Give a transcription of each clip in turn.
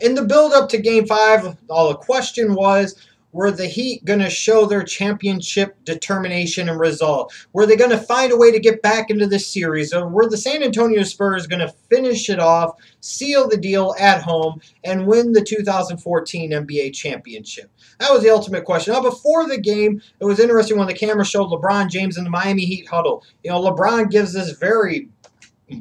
In the build-up to Game 5, all the question was, were the Heat going to show their championship determination and resolve? Were they going to find a way to get back into this series? Or were the San Antonio Spurs going to finish it off, seal the deal at home, and win the 2014 NBA championship? That was the ultimate question. Now, before the game, it was interesting when the camera showed LeBron James in the Miami Heat huddle. You know, LeBron gives this very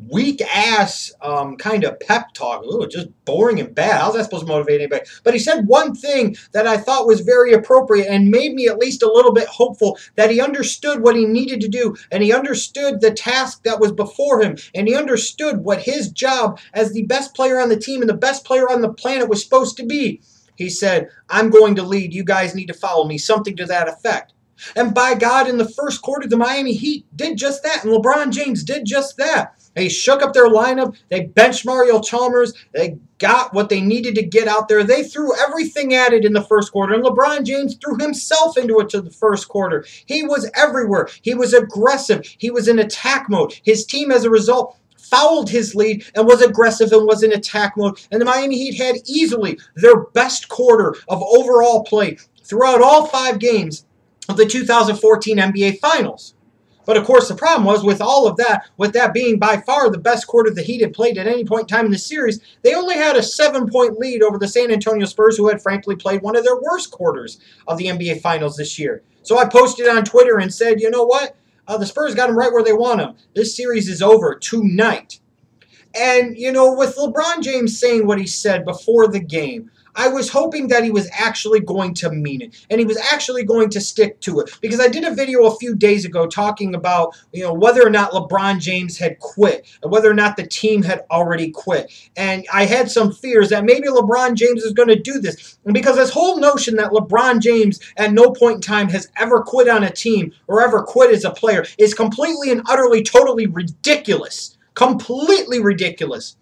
weak-ass kind of pep talk. Ooh, just boring and bad. How's that supposed to motivate anybody? But he said one thing that I thought was very appropriate and made me at least a little bit hopeful that he understood what he needed to do, and he understood the task that was before him, and he understood what his job as the best player on the team and the best player on the planet was supposed to be. He said, "I'm going to lead. You guys need to follow me," something to that effect. And by God, in the first quarter, the Miami Heat did just that, and LeBron James did just that. They shook up their lineup. They benched Mario Chalmers. They got what they needed to get out there. They threw everything at it in the first quarter, and LeBron James threw himself into it to the first quarter. He was everywhere. He was aggressive. He was in attack mode. His team, as a result, fouled his lead and was aggressive and was in attack mode. And the Miami Heat had easily their best quarter of overall play throughout all 5 games of the 2014 NBA Finals. But of course, the problem was with all of that, with that being by far the best quarter the Heat had played at any point in time in the series, they only had a 7-point lead over the San Antonio Spurs, who had frankly played one of their worst quarters of the NBA Finals this year. So I posted on Twitter and said, you know what? The Spurs got them right where they want them. This series is over tonight. And, you know, with LeBron James saying what he said before the game, I was hoping that he was actually going to mean it, and he was actually going to stick to it, because I did a video a few days ago talking about, you know, whether or not LeBron James had quit, and whether or not the team had already quit. And I had some fears that maybe LeBron James is going to do this, and because this whole notion that LeBron James at no point in time has ever quit on a team or ever quit as a player is completely and utterly, totally ridiculous. Completely ridiculous.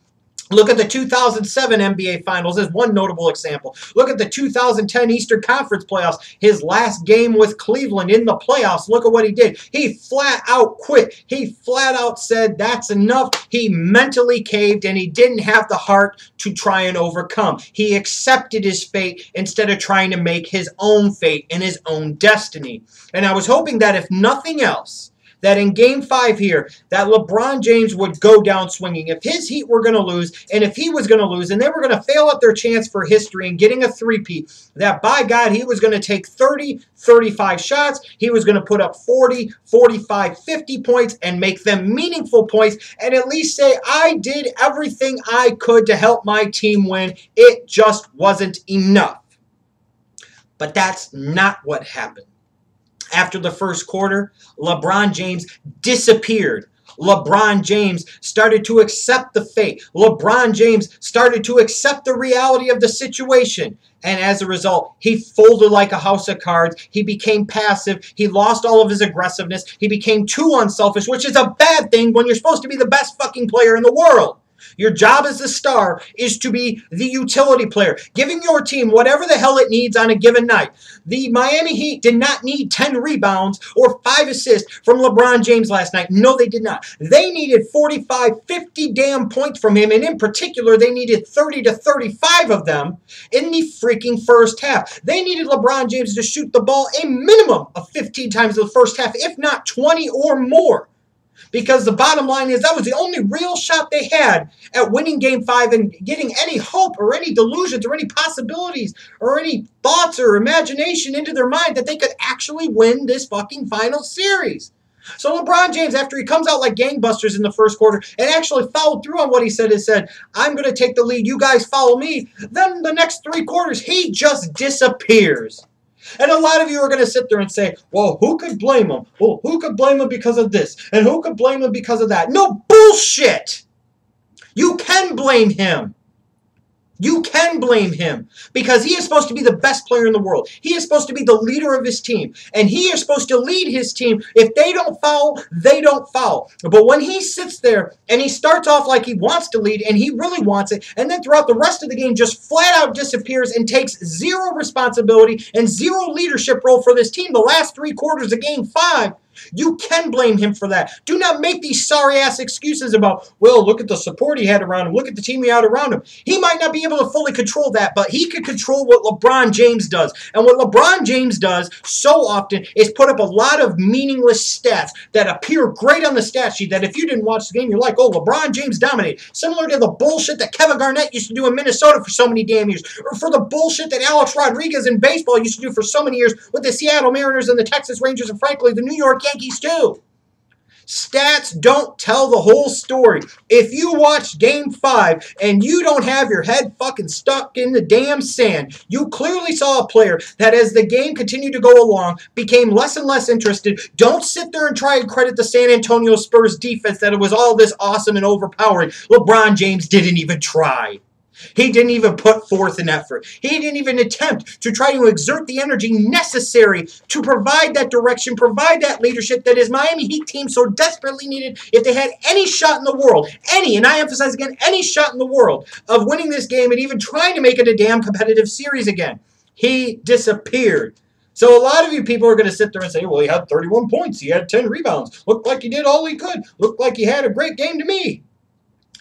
Look at the 2007 NBA Finals as one notable example. Look at the 2010 Eastern Conference playoffs. His last game with Cleveland in the playoffs. Look at what he did. He flat out quit. He flat out said that's enough. He mentally caved, and he didn't have the heart to try and overcome. He accepted his fate instead of trying to make his own fate and his own destiny. And I was hoping that if nothing else, that in Game 5 here, that LeBron James would go down swinging. If his Heat were going to lose, and if he was going to lose, and they were going to fail at their chance for history and getting a three-peat, that by God, he was going to take 30, 35 shots. He was going to put up 40, 45, 50 points and make them meaningful points and at least say, I did everything I could to help my team win. It just wasn't enough. But that's not what happened. After the first quarter, LeBron James disappeared. LeBron James started to accept the fate. LeBron James started to accept the reality of the situation. And as a result, he folded like a house of cards. He became passive. He lost all of his aggressiveness. He became too unselfish, which is a bad thing when you're supposed to be the best fucking player in the world. Your job as the star is to be the utility player, giving your team whatever the hell it needs on a given night. The Miami Heat did not need 10 rebounds or 5 assists from LeBron James last night. No, they did not. They needed 45, 50 damn points from him, and in particular, they needed 30 to 35 of them in the freaking first half. They needed LeBron James to shoot the ball a minimum of 15 times in the first half, if not 20 or more. Because the bottom line is that was the only real shot they had at winning Game 5 and getting any hope or any delusions or any possibilities or any thoughts or imagination into their mind that they could actually win this fucking final series. So LeBron James, after he comes out like gangbusters in the first quarter and actually followed through on what he said, I'm going to take the lead, you guys follow me. Then the next 3 quarters, he just disappears. And a lot of you are going to sit there and say, well, who could blame him? Well, who could blame him because of this? And who could blame him because of that? No bullshit! You can blame him. You can blame him because he is supposed to be the best player in the world. He is supposed to be the leader of his team. And he is supposed to lead his team. If they don't foul, they don't foul. But when he sits there and he starts off like he wants to lead and he really wants it, and then throughout the rest of the game just flat out disappears and takes zero responsibility and zero leadership role for this team the last 3 quarters of Game 5, You can blame him for that. Do not make these sorry-ass excuses about, well, look at the support he had around him. Look at the team he had around him. He might not be able to fully control that, but he can control what LeBron James does. And what LeBron James does so often is put up a lot of meaningless stats that appear great on the stat sheet that if you didn't watch the game, you're like, oh, LeBron James dominated. Similar to the bullshit that Kevin Garnett used to do in Minnesota for so many damn years. Or for the bullshit that Alex Rodriguez in baseball used to do for so many years with the Seattle Mariners and the Texas Rangers and, frankly, the New York Yankees, too. Stats don't tell the whole story. If you watched Game 5 and you don't have your head fucking stuck in the damn sand, you clearly saw a player that as the game continued to go along, became less and less interested. Don't sit there and try and credit the San Antonio Spurs defense that it was all this awesome and overpowering. LeBron James didn't even try. He didn't even put forth an effort. He didn't even attempt to try to exert the energy necessary to provide that direction, provide that leadership that his Miami Heat team so desperately needed if they had any shot in the world, any, and I emphasize again, any shot in the world of winning this game and even trying to make it a damn competitive series again. He disappeared. So a lot of you people are going to sit there and say, well, he had 31 points. He had 10 rebounds. Looked like he did all he could. Looked like he had a great game to me.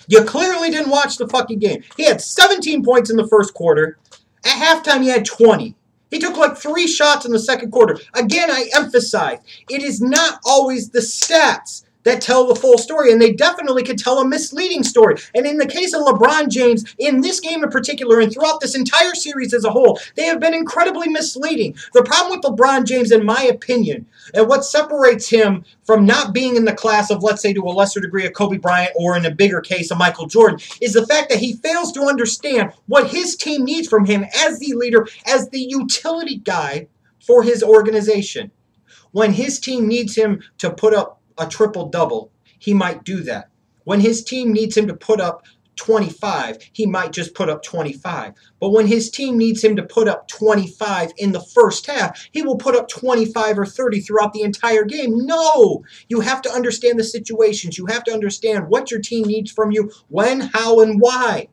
You clearly didn't watch the fucking game. He had 17 points in the first quarter. At halftime, he had 20. He took like 3 shots in the second quarter. Again, I emphasize, it is not always the stats that tell the full story, and they definitely can tell a misleading story. And in the case of LeBron James, in this game in particular, and throughout this entire series as a whole, they have been incredibly misleading. The problem with LeBron James, in my opinion, and what separates him from not being in the class of, let's say, to a lesser degree, of Kobe Bryant, or in a bigger case, of Michael Jordan, is the fact that he fails to understand what his team needs from him as the leader, as the utility guy for his organization. When his team needs him to put up a triple-double, he might do that. When his team needs him to put up 25, he might just put up 25. But when his team needs him to put up 25 in the first half, he will put up 25 or 30 throughout the entire game. No! You have to understand the situations. You have to understand what your team needs from you, when, how, and why.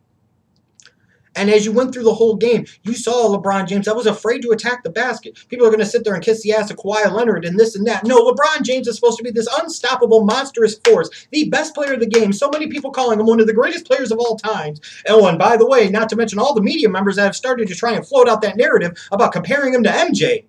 And as you went through the whole game, you saw LeBron James that was afraid to attack the basket. People are going to sit there and kiss the ass of Kawhi Leonard and this and that. No, LeBron James is supposed to be this unstoppable, monstrous force, the best player of the game. So many people calling him one of the greatest players of all time. Oh, and by the way, not to mention all the media members that have started to try and float out that narrative about comparing him to MJ.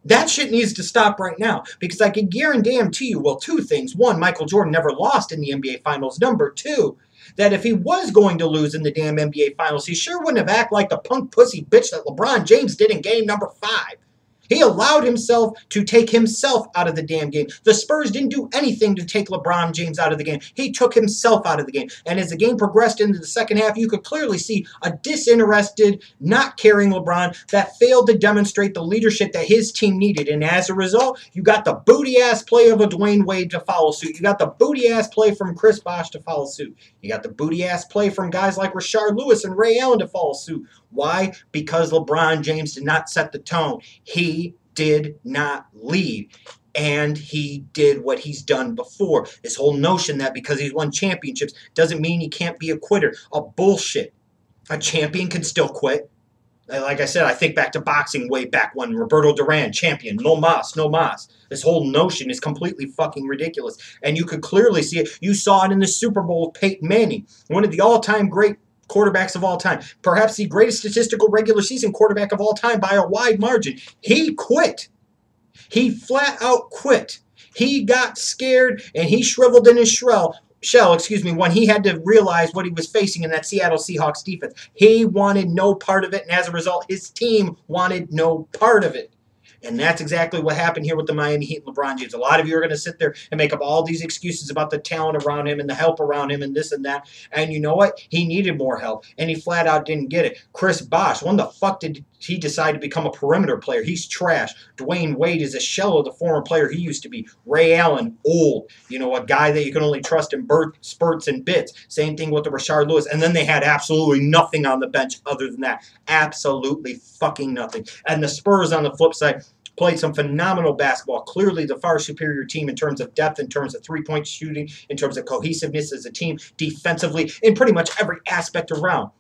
That shit needs to stop right now, because I can guarantee you, well, 2 things. 1, Michael Jordan never lost in the NBA Finals. Number 2, that if he was going to lose in the damn NBA Finals, he sure wouldn't have acted like the punk pussy bitch that LeBron James did in game number 5. He allowed himself to take himself out of the damn game. The Spurs didn't do anything to take LeBron James out of the game. He took himself out of the game. And as the game progressed into the second half, you could clearly see a disinterested, not caring LeBron that failed to demonstrate the leadership that his team needed. And as a result, you got the booty-ass play of a Dwyane Wade to follow suit. You got the booty-ass play from Chris Bosh to follow suit. You got the booty-ass play from guys like Rashard Lewis and Ray Allen to follow suit. Why? Because LeBron James did not set the tone. He did not lead. And he did what he's done before. This whole notion that because he's won championships doesn't mean he can't be a quitter. A bullshit. A champion can still quit. Like I said, I think back to boxing way back when Roberto Duran, champion, no mas, no mas. This whole notion is completely fucking ridiculous. And you could clearly see it. You saw it in the Super Bowl with Peyton Manning, one of the all-time great quarterbacks of all time. Perhaps the greatest statistical regular season quarterback of all time by a wide margin. He quit. He flat out quit. He got scared and he shriveled in his shell, when he had to realize what he was facing in that Seattle Seahawks defense. He wanted no part of it, and as a result, his team wanted no part of it. And that's exactly what happened here with the Miami Heat and LeBron James. A lot of you are going to sit there and make up all these excuses about the talent around him and the help around him and this and that. And you know what? He needed more help, and he flat out didn't get it. Chris Bosh, when the fuck did he decide to become a perimeter player? He's trash. Dwyane Wade is a shell of the former player he used to be. Ray Allen, old. You know, a guy that you can only trust in spurts and bits. Same thing with the Rashard Lewis. And then they had absolutely nothing on the bench other than that. Absolutely fucking nothing. And the Spurs on the flip side played some phenomenal basketball. Clearly the far superior team in terms of depth, in terms of three-point shooting, in terms of cohesiveness as a team, defensively, in pretty much every aspect around.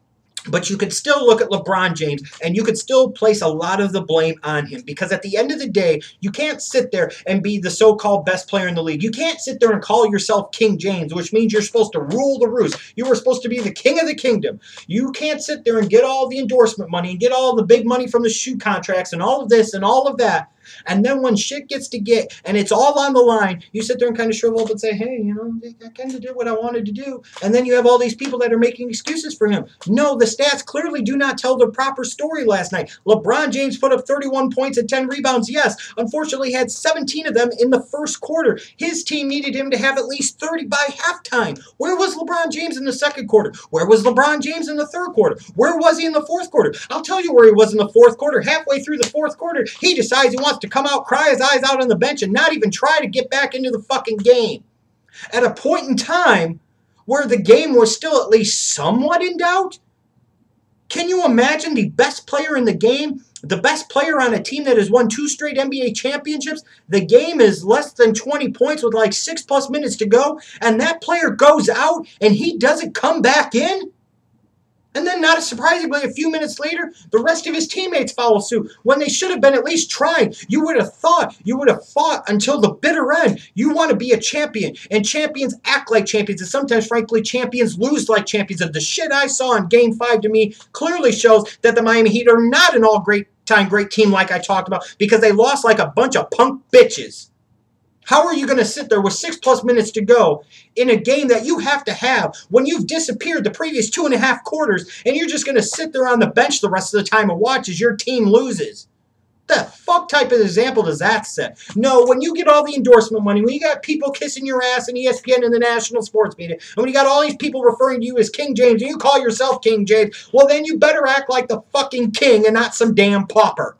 But you could still look at LeBron James and you could still place a lot of the blame on him because at the end of the day, you can't sit there and be the so-called best player in the league. You can't sit there and call yourself King James, which means you're supposed to rule the roost. You were supposed to be the king of the kingdom. You can't sit there and get all the endorsement money and get all the big money from the shoe contracts and all of this and all of that. And then when shit gets to get, and it's all on the line, you sit there and kind of shrivel up and say, hey, you know, I kind of did what I wanted to do. And then you have all these people that are making excuses for him. No, the stats clearly do not tell the proper story last night. LeBron James put up 31 points and 10 rebounds, yes. Unfortunately, he had 17 of them in the first quarter. His team needed him to have at least 30 by halftime. Where was LeBron James in the second quarter? Where was LeBron James in the third quarter? Where was he in the fourth quarter? I'll tell you where he was in the fourth quarter. Halfway through the fourth quarter, he decides he wants to come out, cry his eyes out on the bench, and not even try to get back into the fucking game. At a point in time where the game was still at least somewhat in doubt, can you imagine the best player in the game, the best player on a team that has won 2 straight NBA championships? The game is less than 20 points with like 6+ minutes to go, and that player goes out and he doesn't come back in? And then, not surprisingly, a few minutes later, the rest of his teammates follow suit when they should have been at least trying. You would have thought, you would have fought until the bitter end. You want to be a champion, and champions act like champions, and sometimes, frankly, champions lose like champions. And the shit I saw in Game 5 to me clearly shows that the Miami Heat are not an all-great team like I talked about because they lost like a bunch of punk bitches. How are you going to sit there with 6+ minutes to go in a game that you have to have when you've disappeared the previous 2.5 quarters and you're just going to sit there on the bench the rest of the time and watch as your team loses? The fuck type of example does that set? No, when you get all the endorsement money, when you got people kissing your ass in ESPN and the national sports media, and when you got all these people referring to you as King James and you call yourself King James, well then you better act like the fucking king and not some damn pauper.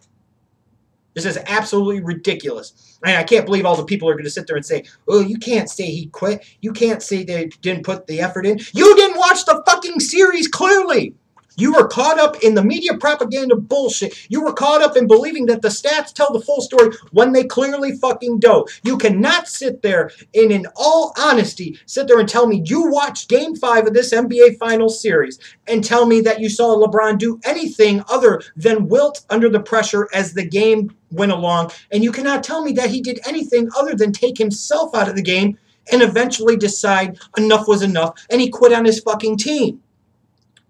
This is absolutely ridiculous. And I can't believe all the people are going to sit there and say, oh, you can't say he quit. You can't say they didn't put the effort in. You didn't watch the fucking series clearly. You were caught up in the media propaganda bullshit. You were caught up in believing that the stats tell the full story when they clearly fucking don't. You cannot sit there and in all honesty, sit there and tell me you watched Game 5 of this NBA Finals series and tell me that you saw LeBron do anything other than wilt under the pressure as the game went along. And you cannot tell me that he did anything other than take himself out of the game and eventually decide enough was enough and he quit on his fucking team.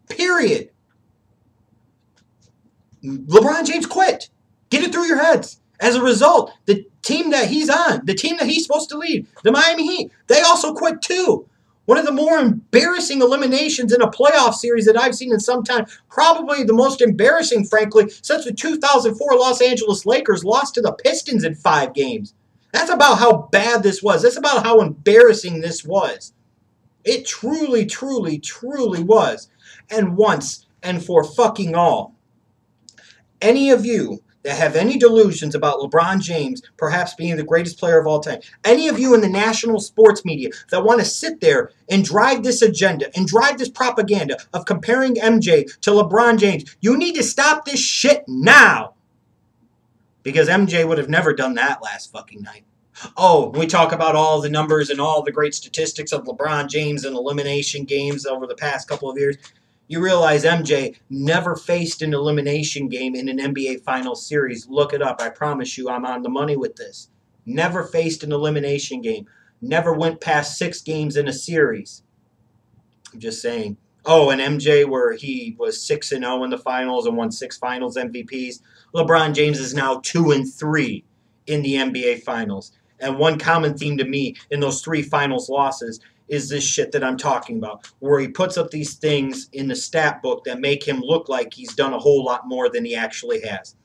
Period. LeBron James quit. Get it through your heads. As a result, the team that he's on, the team that he's supposed to lead, the Miami Heat, they also quit too. One of the more embarrassing eliminations in a playoff series that I've seen in some time. Probably the most embarrassing, frankly, since the 2004 Los Angeles Lakers lost to the Pistons in 5 games. That's about how bad this was. That's about how embarrassing this was. It truly, truly, truly was. And once and for fucking all, any of you that have any delusions about LeBron James perhaps being the greatest player of all time, any of you in the national sports media that want to sit there and drive this agenda and drive this propaganda of comparing MJ to LeBron James, you need to stop this shit now. Because MJ would have never done that last fucking night. Oh, we talk about all the numbers and all the great statistics of LeBron James in elimination games over the past couple of years. You realize MJ never faced an elimination game in an NBA Finals series. Look it up. I promise you I'm on the money with this. Never faced an elimination game. Never went past 6 games in a series. I'm just saying. Oh, and MJ where he was 6-0 in the finals and won 6 finals MVPs. LeBron James is now 2-3 in the NBA Finals. And one common theme to me in those 3 finals losses is this shit that I'm talking about, where he puts up these things in the stat book that make him look like he's done a whole lot more than he actually has.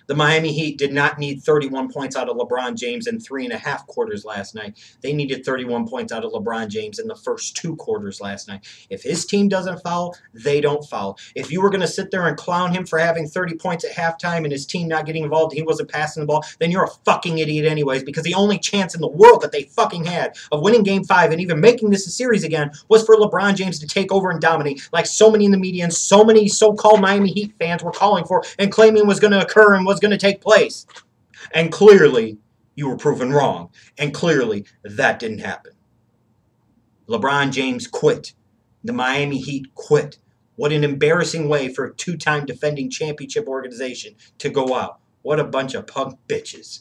The Miami Heat did not need 31 points out of LeBron James in 3.5 quarters last night. They needed 31 points out of LeBron James in the first 2 quarters last night. If his team doesn't foul, they don't foul. If you were going to sit there and clown him for having 30 points at halftime and his team not getting involved, he wasn't passing the ball, then you're a fucking idiot anyways, because the only chance in the world that they fucking had of winning Game 5 and even making this a series again was for LeBron James to take over and dominate, like so many in the media and so many so-called Miami Heat fans were calling for and claiming was going to occur and was going to take place. And clearly, you were proven wrong. And clearly, that didn't happen. LeBron James quit. The Miami Heat quit. What an embarrassing way for a two-time defending championship organization to go out. What a bunch of punk bitches.